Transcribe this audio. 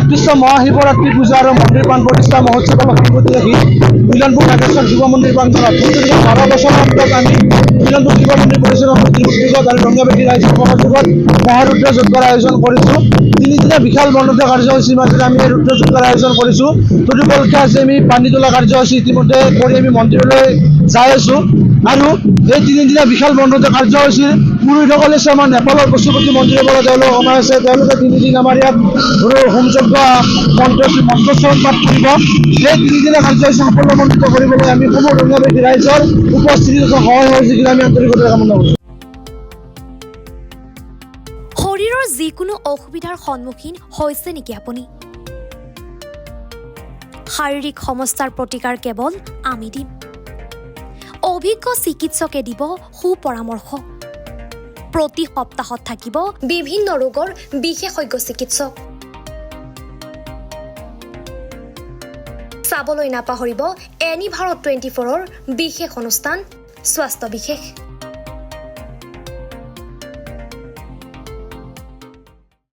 উদ্দেশ্য মহাশিৱৰাত্ৰি পূজা আৰু মন্দিৰ প্ৰাণ প্ৰতিষ্ঠা মহোৎসৱৰ সংগতি ৰাখি মিলনপুৰ নাগেশ্বৰ শিৱ মন্দিৰ প্ৰাংগণত 12 বছৰৰ অন্তত আমি মিলনপুৰ শিৱ মন্দিৰ পৰিচালনা সমিতিৰ উদ্যোগত আৰু ৰঙাবেটি ৰাইজৰ সহযোগত মহাৰুদ্ৰ যজ্ঞৰ আয়োজন কৰিছোঁ। তিনিদিনীয়া বিশাল বৰ্ণাঢ্য কাৰ্যসূচীৰ মাজেৰে আমি এই ৰুদ্ৰ যজ্ঞৰ আয়োজন কৰিছোঁ। তদুপলক্ষে আজি আমি পানী তোলা কাৰ্যসূচী ইতিমধ্যে কৰি আমি মন্দিৰলৈ যাই আছোঁ আৰু এই তিনিদিনীয়া বিশাল বৰ্ণাঢ্য কাৰ্যসূচীৰ পুৰোহিতসকলে আমাৰ নেপালৰ পশুপতি মন্দিৰৰ পৰা তেওঁলোক অনা হৈছে। তেওঁলোকে তিনিদিন আমাৰ ইয়াত হোমযজ্ঞ মন্ত্ৰোচ্চাৰণ পাঠ কৰিব। এই তিনিদিনীয়া কাৰ্যসূচী সাফল্যমণ্ডিত কৰিবলৈ আমি সমূহ ৰঙাবেটি ৰাইজৰ উপস্থিতি তথা সহায় সহযোগিতা আমি আন্তৰিকতাৰে কামনা কৰিছোঁ। শৰীৰৰ যিকোনো অসুবিধাৰ সন্মুখীন হৈছে নেকি আপুনি? শাৰীৰিক সমস্যাৰ প্ৰতিকাৰ কেৱল আমি দিম। অভিজ্ঞ চিকিৎসকে দিব সুপৰামৰ্শ। প্ৰতি সপ্তাহত থাকিব বিভিন্ন ৰোগৰ বিশেষজ্ঞ চিকিৎসক। চাবলৈ নাপাহৰিব এনি ভাৰত 24ৰ বিশেষ অনুষ্ঠান স্বাস্থ্য বিশেষ।